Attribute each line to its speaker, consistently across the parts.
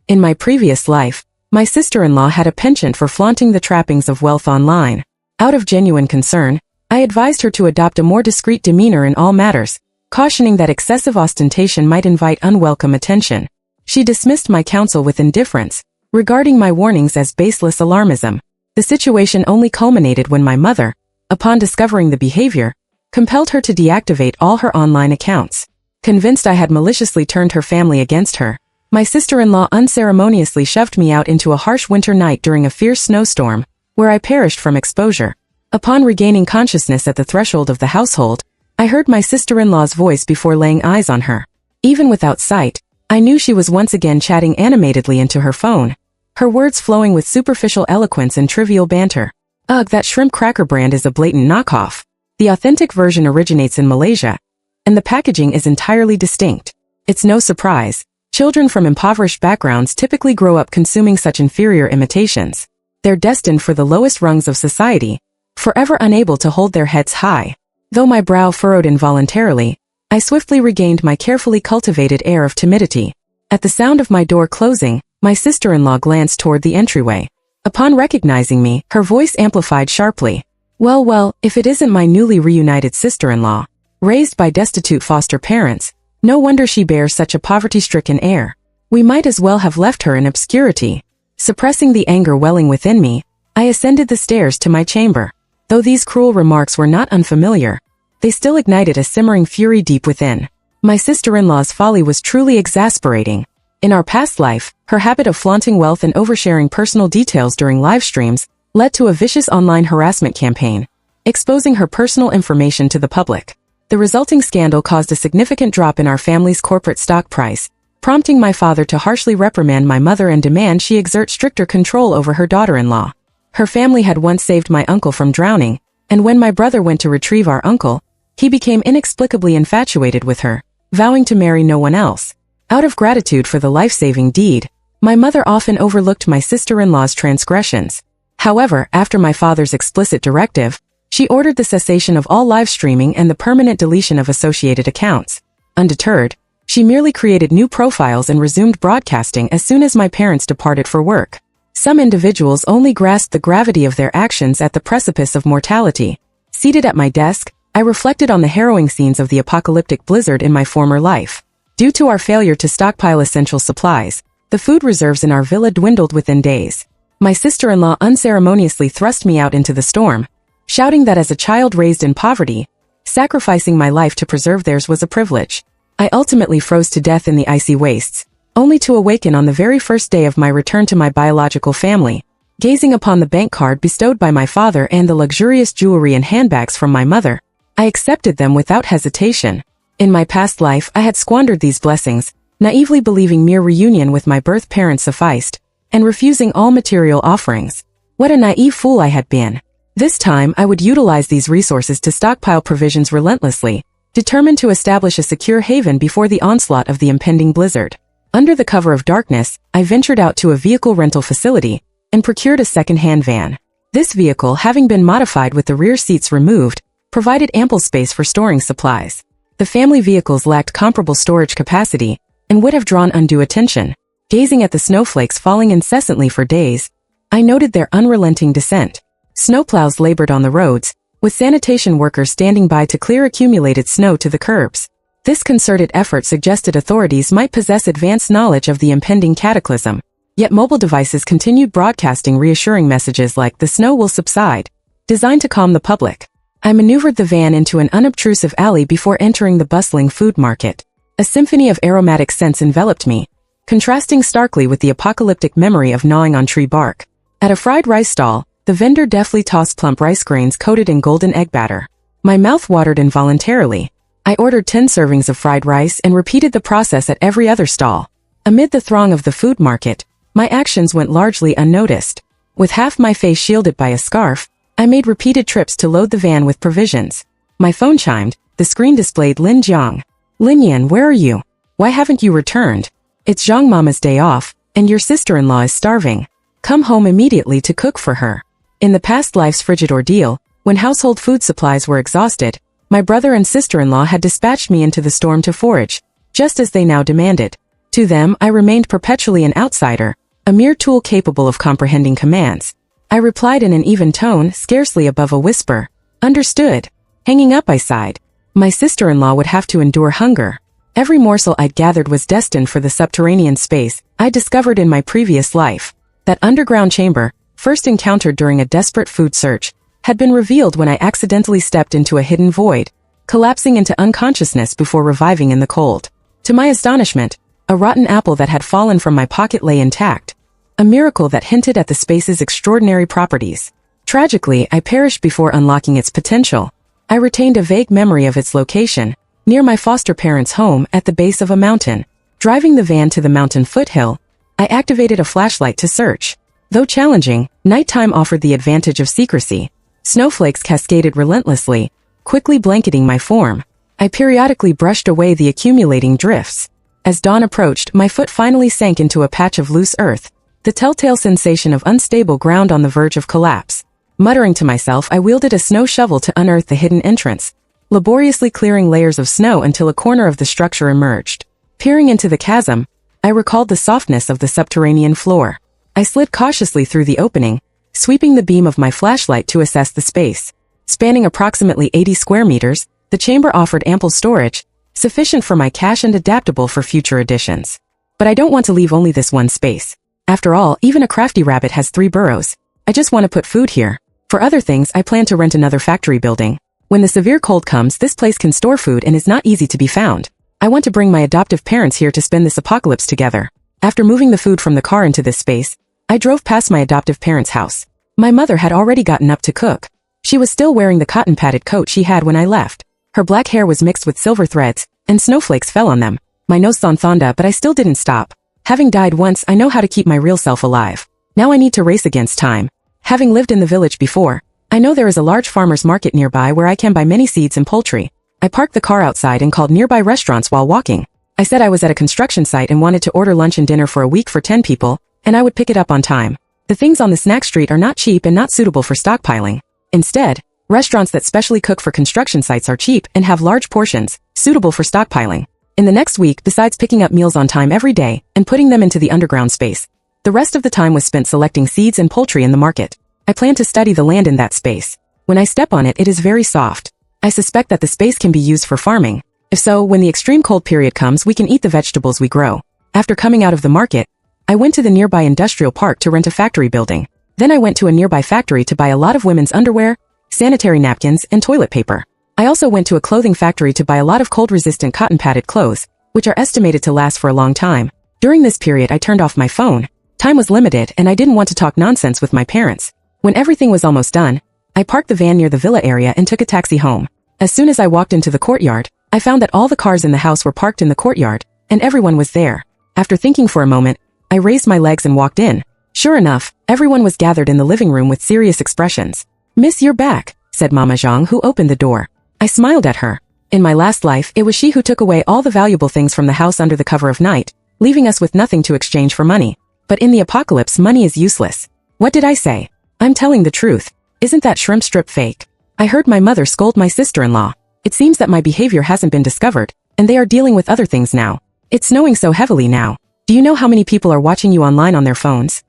Speaker 1: In my previous life, my sister-in-law had a penchant for flaunting the trappings of wealth online. Out of genuine concern, I advised her to adopt a more discreet demeanor in all matters, cautioning that excessive ostentation might invite unwelcome attention. She dismissed my counsel with indifference, regarding my warnings as baseless alarmism. The situation only culminated when my mother, upon discovering the behavior, compelled her to deactivate all her online accounts. Convinced I had maliciously turned her family against her, my sister-in-law unceremoniously shoved me out into a harsh winter night during a fierce snowstorm, where I perished from exposure. Upon regaining consciousness at the threshold of the household, I heard my sister-in-law's voice before laying eyes on her. Even without sight, I knew she was once again chatting animatedly into her phone, her words flowing with superficial eloquence and trivial banter. Ugh, that shrimp cracker brand is a blatant knockoff. The authentic version originates in Malaysia, and the packaging is entirely distinct. It's no surprise. Children from impoverished backgrounds typically grow up consuming such inferior imitations. They're destined for the lowest rungs of society, forever unable to hold their heads high. Though my brow furrowed involuntarily, I swiftly regained my carefully cultivated air of timidity. At the sound of my door closing, my sister-in-law glanced toward the entryway. Upon recognizing me, her voice amplified sharply. Well, if it isn't my newly reunited sister-in-law, raised by destitute foster parents, no wonder she bears such a poverty-stricken air. We might as well have left her in obscurity. Suppressing the anger welling within me, I ascended the stairs to my chamber. Though these cruel remarks were not unfamiliar, they still ignited a simmering fury deep within. My sister-in-law's folly was truly exasperating. In our past life, her habit of flaunting wealth and oversharing personal details during live streams led to a vicious online harassment campaign, exposing her personal information to the public. The resulting scandal caused a significant drop in our family's corporate stock price, prompting my father to harshly reprimand my mother and demand she exert stricter control over her daughter-in-law. Her family had once saved my uncle from drowning, and when my brother went to retrieve our uncle, he became inexplicably infatuated with her, vowing to marry no one else. Out of gratitude for the life-saving deed, my mother often overlooked my sister-in-law's transgressions. However, after my father's explicit directive, she ordered the cessation of all live streaming and the permanent deletion of associated accounts. Undeterred, she merely created new profiles and resumed broadcasting as soon as my parents departed for work. Some individuals only grasped the gravity of their actions at the precipice of mortality. Seated at my desk, I reflected on the harrowing scenes of the apocalyptic blizzard in my former life. Due to our failure to stockpile essential supplies, the food reserves in our villa dwindled within days. My sister-in-law unceremoniously thrust me out into the storm, shouting that as a child raised in poverty, sacrificing my life to preserve theirs was a privilege. I ultimately froze to death in the icy wastes, only to awaken on the very first day of my return to my biological family. Gazing upon the bank card bestowed by my father and the luxurious jewelry and handbags from my mother, I accepted them without hesitation. In my past life, I had squandered these blessings, naively believing mere reunion with my birth parents sufficed, and refusing all material offerings. What a naive fool I had been. This time, I would utilize these resources to stockpile provisions relentlessly, determined to establish a secure haven before the onslaught of the impending blizzard. Under the cover of darkness, I ventured out to a vehicle rental facility and procured a second-hand van. This vehicle, having been modified with the rear seats removed, provided ample space for storing supplies. The family vehicles lacked comparable storage capacity and would have drawn undue attention. Gazing at the snowflakes falling incessantly for days, I noted their unrelenting descent. Snowplows labored on the roads, with sanitation workers standing by to clear accumulated snow to the curbs. This concerted effort suggested authorities might possess advanced knowledge of the impending cataclysm. Yet mobile devices continued broadcasting reassuring messages like "the snow will subside," designed to calm the public. I maneuvered the van into an unobtrusive alley before entering the bustling food market. A symphony of aromatic scents enveloped me, contrasting starkly with the apocalyptic memory of gnawing on tree bark. At a fried rice stall, the vendor deftly tossed plump rice grains coated in golden egg batter. My mouth watered involuntarily. I ordered 10 servings of fried rice and repeated the process at every other stall. Amid the throng of the food market, my actions went largely unnoticed. With half my face shielded by a scarf, I made repeated trips to load the van with provisions. My phone chimed, the screen displayed Lin Jiang. "Lin Yan, where are you? Why haven't you returned? It's Zhang Mama's day off, and your sister-in-law is starving. Come home immediately to cook for her." In the past life's frigid ordeal, when household food supplies were exhausted, my brother and sister-in-law had dispatched me into the storm to forage, just as they now demanded. To them, I remained perpetually an outsider, a mere tool capable of comprehending commands. I replied in an even tone, scarcely above a whisper. Understood. Hanging up, I sighed. My sister-in-law would have to endure hunger. Every morsel I'd gathered was destined for the subterranean space I discovered in my previous life. That underground chamber, first encountered during a desperate food search, had been revealed when I accidentally stepped into a hidden void, collapsing into unconsciousness before reviving in the cold. To my astonishment, a rotten apple that had fallen from my pocket lay intact, a miracle that hinted at the space's extraordinary properties. Tragically, I perished before unlocking its potential. I retained a vague memory of its location, near my foster parents' home at the base of a mountain. Driving the van to the mountain foothill, I activated a flashlight to search. Though challenging, nighttime offered the advantage of secrecy. Snowflakes cascaded relentlessly, quickly blanketing my form. I periodically brushed away the accumulating drifts. As dawn approached, my foot finally sank into a patch of loose earth, the telltale sensation of unstable ground on the verge of collapse. Muttering to myself, I wielded a snow shovel to unearth the hidden entrance, laboriously clearing layers of snow until a corner of the structure emerged. Peering into the chasm, I recalled the softness of the subterranean floor. I slid cautiously through the opening, sweeping the beam of my flashlight to assess the space. Spanning approximately 80 square meters, the chamber offered ample storage, sufficient for my cache and adaptable for future additions. But I don't want to leave only this one space. After all, even a crafty rabbit has 3 burrows. I just want to put food here. For other things, I plan to rent another factory building. When the severe cold comes, this place can store food and is not easy to be found. I want to bring my adoptive parents here to spend this apocalypse together. After moving the food from the car into this space, I drove past my adoptive parents' house. My mother had already gotten up to cook. She was still wearing the cotton-padded coat she had when I left. Her black hair was mixed with silver threads, and snowflakes fell on them. My nose thonda, but I still didn't stop. Having died once, I know how to keep my real self alive. Now I need to race against time. Having lived in the village before, I know there is a large farmer's market nearby where I can buy many seeds and poultry. I parked the car outside and called nearby restaurants while walking. I said I was at a construction site and wanted to order lunch and dinner for a week for 10 people, and I would pick it up on time. The things on the snack street are not cheap and not suitable for stockpiling. Instead, restaurants that specially cook for construction sites are cheap and have large portions, suitable for stockpiling. In the next week, besides picking up meals on time every day and putting them into the underground space, the rest of the time was spent selecting seeds and poultry in the market. I plan to study the land in that space. When I step on it, it is very soft. I suspect that the space can be used for farming. If so, when the extreme cold period comes, we can eat the vegetables we grow. After coming out of the market, I went to the nearby industrial park to rent a factory building. Then I went to a nearby factory to buy a lot of women's underwear, sanitary napkins, and toilet paper. I also went to a clothing factory to buy a lot of cold-resistant cotton-padded clothes, which are estimated to last for a long time. During this period, I turned off my phone. Time was limited, and I didn't want to talk nonsense with my parents. When everything was almost done, I parked the van near the villa area and took a taxi home. As soon as I walked into the courtyard, I found that all the cars in the house were parked in the courtyard, and everyone was there. After thinking for a moment, I raised my legs and walked in. Sure enough, everyone was gathered in the living room with serious expressions. "Miss, you're back," said Mama Zhang, who opened the door. I smiled at her. In my last life, it was she who took away all the valuable things from the house under the cover of night, leaving us with nothing to exchange for money. But in the apocalypse, money is useless. What did I say? I'm telling the truth. Isn't that shrimp strip fake? I heard my mother scold my sister-in-law. It seems that my behavior hasn't been discovered, and they are dealing with other things now. It's snowing so heavily now. Do you know how many people are watching you online on their phones?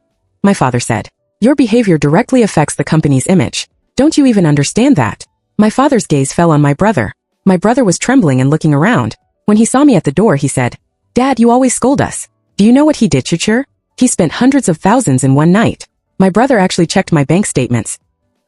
Speaker 1: My father said. Your behavior directly affects the company's image. Don't you even understand that? My father's gaze fell on my brother. My brother was trembling and looking around. When he saw me at the door, he said, "Dad, you always scold us. Do you know what he did, Chuchur? He spent hundreds of thousands in one night." My brother actually checked my bank statements.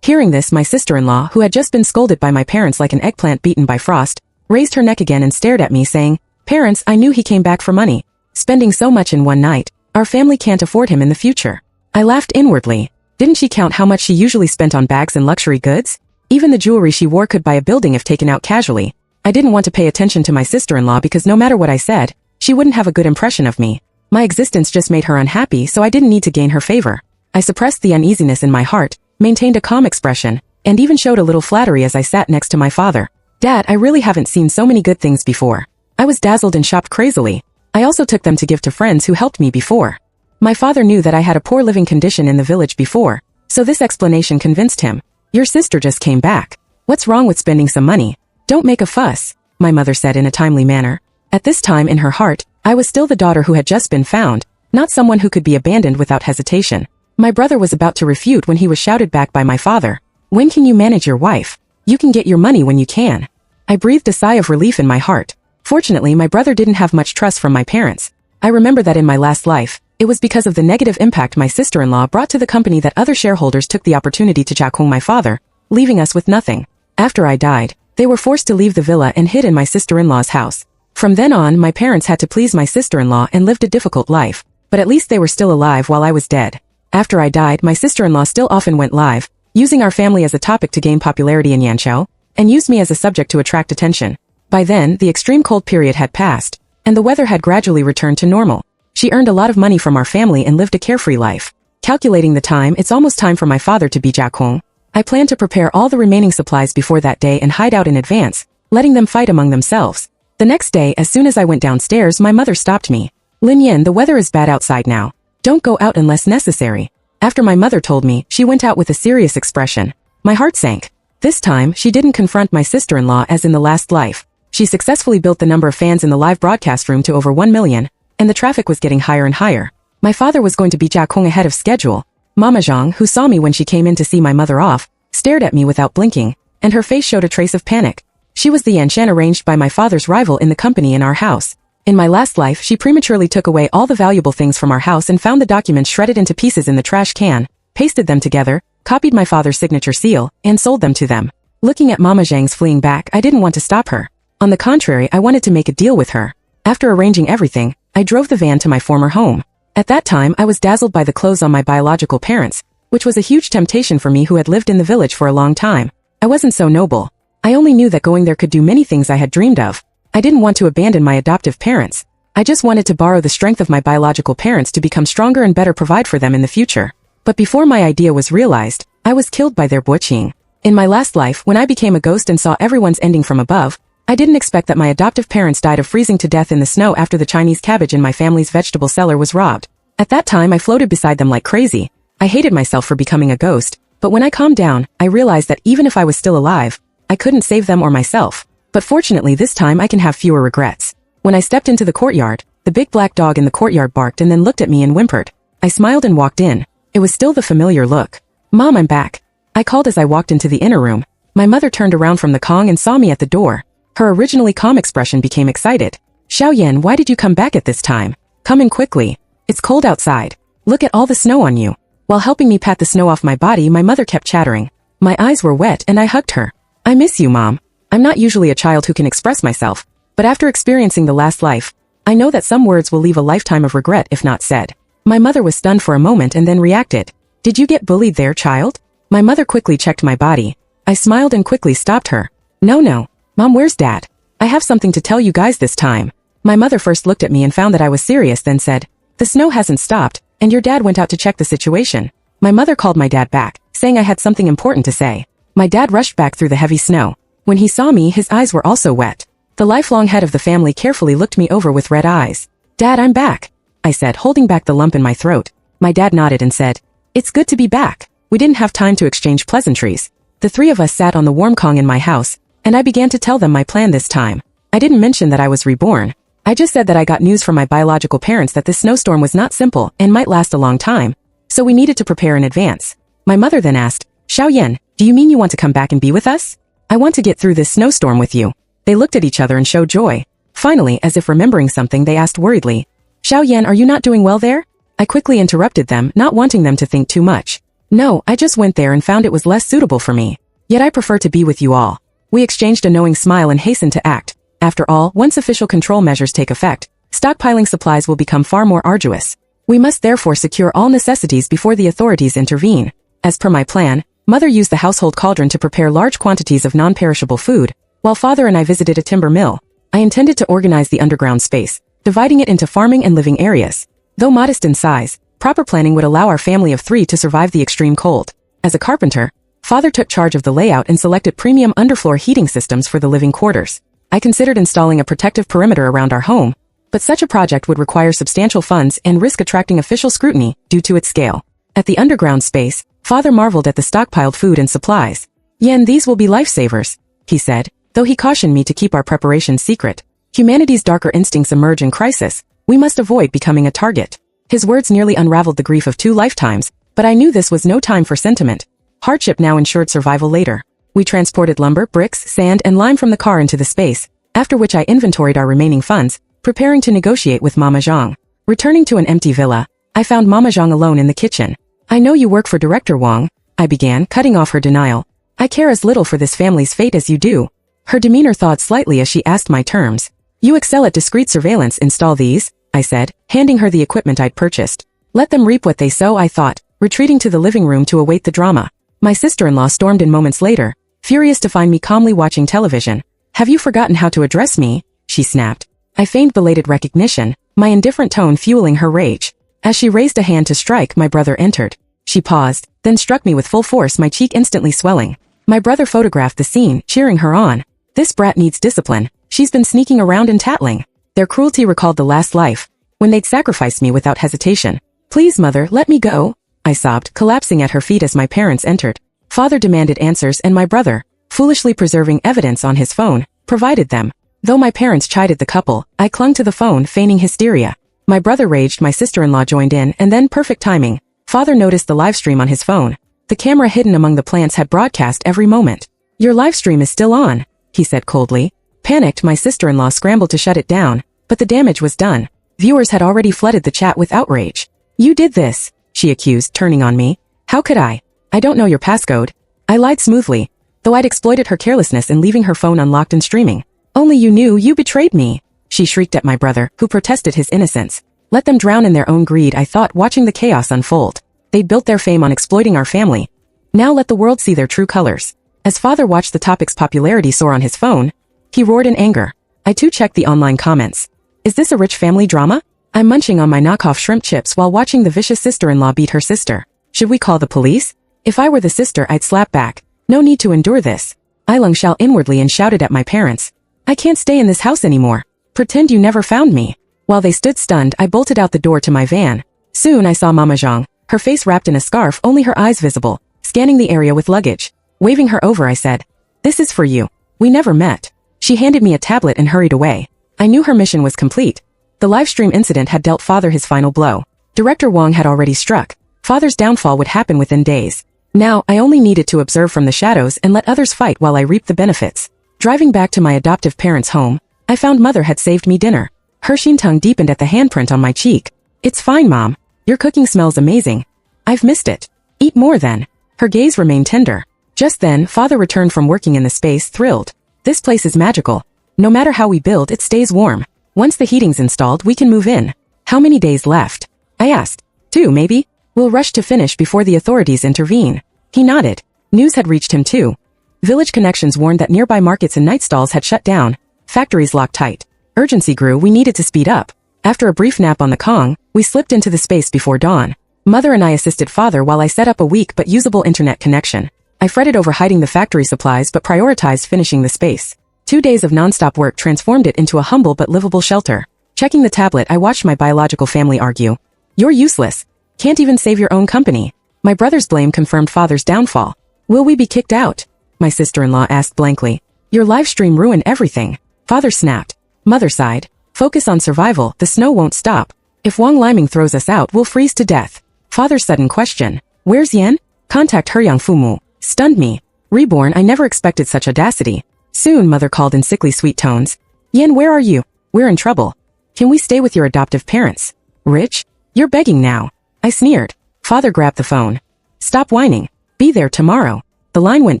Speaker 1: Hearing this, my sister-in-law, who had just been scolded by my parents like an eggplant beaten by frost, raised her neck again and stared at me, saying, "Parents, I knew he came back for money. Spending so much in one night, our family can't afford him in the future." I laughed inwardly. Didn't she count how much she usually spent on bags and luxury goods? Even the jewelry she wore could buy a building if taken out casually. I didn't want to pay attention to my sister-in-law because no matter what I said, she wouldn't have a good impression of me. My existence just made her unhappy, so I didn't need to gain her favor. I suppressed the uneasiness in my heart, maintained a calm expression, and even showed a little flattery as I sat next to my father. "Dad, I really haven't seen so many good things before." I was dazzled and shopped crazily. I also took them to give to friends who helped me before. My father knew that I had a poor living condition in the village before, so this explanation convinced him. "Your sister just came back. What's wrong with spending some money? Don't make a fuss," my mother said in a timely manner. At this time in her heart, I was still the daughter who had just been found, not someone who could be abandoned without hesitation. My brother was about to refute when he was shouted back by my father. When can you manage your wife? You can get your money when you can. I breathed a sigh of relief in my heart. Fortunately, my brother didn't have much trust from my parents. I remember that in my last life, it was because of the negative impact my sister-in-law brought to the company that other shareholders took the opportunity to jakung my father, leaving us with nothing. After I died, they were forced to leave the villa and hid in my sister-in-law's house. From then on, my parents had to please my sister-in-law and lived a difficult life, but at least they were still alive while I was dead. After I died, my sister-in-law still often went live, using our family as a topic to gain popularity in Yanqiao, and used me as a subject to attract attention. By then, the extreme cold period had passed, and the weather had gradually returned to normal. She earned a lot of money from our family and lived a carefree life. Calculating the time, it's almost time for my father to be jakung. I plan to prepare all the remaining supplies before that day and hide out in advance, letting them fight among themselves. The next day, as soon as I went downstairs, my mother stopped me. Lin Yen, the weather is bad outside now. Don't go out unless necessary. After my mother told me, she went out with a serious expression. My heart sank. This time, she didn't confront my sister-in-law as in the last life. She successfully built the number of fans in the live broadcast room to over 1 million, and the traffic was getting higher and higher. My father was going to be jakung ahead of schedule. Mama Zhang, who saw me when she came in to see my mother off, stared at me without blinking, and her face showed a trace of panic. She was the Yanshan arranged by my father's rival in the company in our house. In my last life, she prematurely took away all the valuable things from our house and found the documents shredded into pieces in the trash can, pasted them together, copied my father's signature seal, and sold them to them. Looking at Mama Zhang's fleeing back, I didn't want to stop her. On the contrary, I wanted to make a deal with her. After arranging everything, I drove the van to my former home. At that time, I was dazzled by the clothes on my biological parents, which was a huge temptation for me who had lived in the village for a long time. I wasn't so noble. I only knew that going there could do many things I had dreamed of. I didn't want to abandon my adoptive parents. I just wanted to borrow the strength of my biological parents to become stronger and better provide for them in the future. But before my idea was realized, I was killed by their Buqing. In my last life, when I became a ghost and saw everyone's ending from above, I didn't expect that my adoptive parents died of freezing to death in the snow after the Chinese cabbage in my family's vegetable cellar was robbed. At that time, I floated beside them like crazy. I hated myself for becoming a ghost, but when I calmed down, I realized that even if I was still alive, I couldn't save them or myself. But fortunately, this time I can have fewer regrets. When I stepped into the courtyard, the big black dog in the courtyard barked and then looked at me and whimpered. I smiled and walked in. It was still the familiar look. Mom, I'm back. I called as I walked into the inner room. My mother turned around from the Kong and saw me at the door. Her originally calm expression became excited. Xiaoyan, why did you come back at this time? Come in quickly. It's cold outside. Look at all the snow on you. While helping me pat the snow off my body, my mother kept chattering. My eyes were wet and I hugged her. I miss you, Mom. I'm not usually a child who can express myself, but after experiencing the last life, I know that some words will leave a lifetime of regret if not said. My mother was stunned for a moment and then reacted. Did you get bullied there, child? My mother quickly checked my body. I smiled and quickly stopped her. No. Mom, where's Dad? I have something to tell you guys this time. My mother first looked at me and found that I was serious, then said, the snow hasn't stopped, and your dad went out to check the situation. My mother called my dad back, saying I had something important to say. My dad rushed back through the heavy snow. When he saw me, his eyes were also wet. The lifelong head of the family carefully looked me over with red eyes. Dad, I'm back, I said, holding back the lump in my throat. My dad nodded and said, it's good to be back. We didn't have time to exchange pleasantries. The three of us sat on the warm Kong in my house, and I began to tell them my plan this time. I didn't mention that I was reborn. I just said that I got news from my biological parents that this snowstorm was not simple and might last a long time, so we needed to prepare in advance. My mother then asked, Xiaoyan, do you mean you want to come back and be with us? I want to get through this snowstorm with you. They looked at each other and showed joy. Finally, as if remembering something, they asked worriedly, Xiaoyan, are you not doing well there? I quickly interrupted them, not wanting them to think too much. No, I just went there and found it was less suitable for me. Yet I prefer to be with you all. We exchanged a knowing smile and hastened to act. After all, once official control measures take effect, stockpiling supplies will become far more arduous. We must therefore secure all necessities before the authorities intervene. As per my plan, Mother used the household cauldron to prepare large quantities of non-perishable food, while Father and I visited a timber mill. I intended to organize the underground space, dividing it into farming and living areas. Though modest in size, proper planning would allow our family of 3 to survive the extreme cold. As a carpenter, Father took charge of the layout and selected premium underfloor heating systems for the living quarters. I considered installing a protective perimeter around our home, but such a project would require substantial funds and risk attracting official scrutiny due to its scale. At the underground space, Father marveled at the stockpiled food and supplies. Yen, these will be lifesavers, he said, though he cautioned me to keep our preparations secret. Humanity's darker instincts emerge in crisis, We must avoid becoming a target. His words nearly unraveled the grief of 2 lifetimes, but I knew this was no time for sentiment. Hardship now ensured survival later. We transported lumber, bricks, sand, and lime from the car into the space, after which I inventoried our remaining funds, preparing to negotiate with Mama Zhang. Returning to an empty villa, I found Mama Zhang alone in the kitchen. I know you work for Director Wang, I began, cutting off her denial. I care as little for this family's fate as you do. Her demeanor thawed slightly as she asked my terms. You excel at discreet surveillance, install these, I said, handing her the equipment I'd purchased. Let them reap what they sow, I thought, retreating to the living room to await the drama. My sister-in-law stormed in moments later, furious to find me calmly watching television. Have you forgotten how to address me? She snapped. I feigned belated recognition, my indifferent tone fueling her rage. As she raised a hand to strike, my brother entered. She paused, then struck me with full force, my cheek instantly swelling. My brother photographed the scene, cheering her on. This brat needs discipline. She's been sneaking around and tattling. Their cruelty recalled the last life, when they'd sacrificed me without hesitation. Please, mother, let me go, I sobbed, collapsing at her feet as my parents entered. Father demanded answers and my brother, foolishly preserving evidence on his phone, provided them. Though my parents chided the couple, I clung to the phone, feigning hysteria. My brother raged, my sister-in-law joined in, and then, perfect timing, Father noticed the live stream on his phone. The camera hidden among the plants had broadcast every moment. Your live stream is still on, he said coldly. Panicked, my sister-in-law scrambled to shut it down, but the damage was done. Viewers had already flooded the chat with outrage. You did this, she accused, turning on me. How could I? I don't know your passcode. I lied smoothly, though I'd exploited her carelessness in leaving her phone unlocked and streaming. Only you knew, you betrayed me, she shrieked at my brother, who protested his innocence. Let them drown in their own greed, I thought, watching the chaos unfold. They'd built their fame on exploiting our family. Now let the world see their true colors. As Father watched the topic's popularity soar on his phone, he roared in anger. I too checked the online comments. Is this a rich family drama? I'm munching on my knockoff shrimp chips while watching the vicious sister-in-law beat her sister. Should we call the police? If I were the sister, I'd slap back. No need to endure this. I lunged inwardly and shouted at my parents. I can't stay in this house anymore. Pretend you never found me. While they stood stunned, I bolted out the door to my van. Soon I saw Mama Zhang, her face wrapped in a scarf, only her eyes visible, scanning the area with luggage. Waving her over, I said, "This is for you. We never met." She handed me a tablet and hurried away. I knew her mission was complete. The livestream incident had dealt Father his final blow. Director Wang had already struck. Father's downfall would happen within days. Now, I only needed to observe from the shadows and let others fight while I reaped the benefits. Driving back to my adoptive parents' home, I found Mother had saved me dinner. Her sheen tongue deepened at the handprint on my cheek. It's fine, Mom. Your cooking smells amazing. I've missed it. Eat more then. Her gaze remained tender. Just then, Father returned from working in the space, thrilled. This place is magical. No matter how we build, it stays warm. Once the heating's installed, we can move in. How many days left? I asked. 2, maybe. We'll rush to finish before the authorities intervene. He nodded. News had reached him too. Village connections warned that nearby markets and night stalls had shut down. Factories locked tight. Urgency grew, we needed to speed up. After a brief nap on the Kong, we slipped into the space before dawn. Mother and I assisted Father while I set up a weak but usable internet connection. I fretted over hiding the factory supplies but prioritized finishing the space. 2 days of non-stop work transformed it into a humble but livable shelter. Checking the tablet, I watched my biological family argue. You're useless. Can't even save your own company. My brother's blame confirmed Father's downfall. Will we be kicked out? My sister-in-law asked blankly. Your live stream ruined everything. Father snapped. Mother sighed. Focus on survival, the snow won't stop. If Wang Liming throws us out, we'll freeze to death. Father's sudden question. Where's Yan? Contact her young Fumu. Stunned me. Reborn, I never expected such audacity. Soon, Mother called in sickly sweet tones. Yan, where are you? We're in trouble. Can we stay with your adoptive parents? Rich? You're begging now. I sneered. Father grabbed the phone. Stop whining. Be there tomorrow. The line went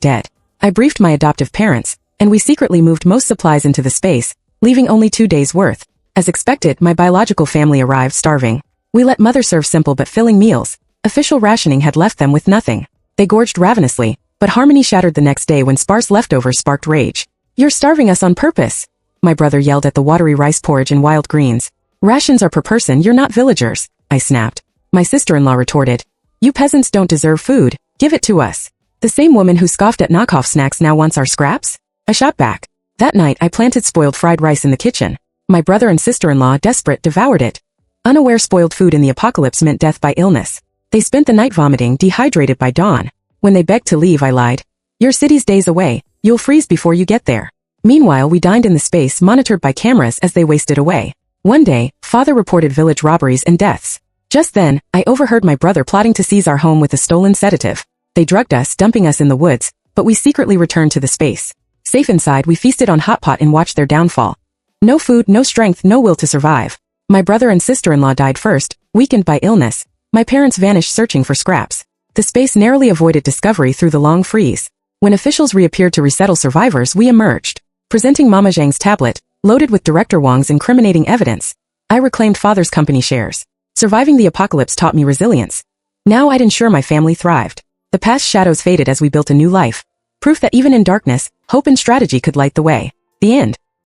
Speaker 1: dead. I briefed my adoptive parents, and we secretly moved most supplies into the space, leaving only 2 days' worth. As expected, my biological family arrived starving. We let Mother serve simple but filling meals. Official rationing had left them with nothing. They gorged ravenously, but harmony shattered the next day when sparse leftovers sparked rage. You're starving us on purpose, my brother yelled at the watery rice porridge and wild greens. Rations are per person, you're not villagers, I snapped. My sister-in-law retorted. You peasants don't deserve food, give it to us. The same woman who scoffed at knockoff snacks now wants our scraps? I shot back. That night I planted spoiled fried rice in the kitchen. My brother and sister-in-law, desperate, devoured it. Unaware spoiled food in the apocalypse meant death by illness. They spent the night vomiting, dehydrated by dawn. When they begged to leave, I lied. Your city's days away, you'll freeze before you get there. Meanwhile, we dined in the space monitored by cameras as they wasted away. One day, father reported village robberies and deaths. Just then, I overheard my brother plotting to seize our home with a stolen sedative. They drugged us, dumping us in the woods, but we secretly returned to the space. Safe inside, we feasted on hot pot and watched their downfall. No food, no strength, no will to survive. My brother and sister-in-law died first, weakened by illness. My parents vanished searching for scraps. The space narrowly avoided discovery through the long freeze. When officials reappeared to resettle survivors, we emerged. Presenting Mama Zhang's tablet, loaded with Director Wang's incriminating evidence. I reclaimed father's company shares. Surviving the apocalypse taught me resilience. Now I'd ensure my family thrived. The past shadows faded as we built a new life. Proof that even in darkness, hope and strategy could light the way. The end.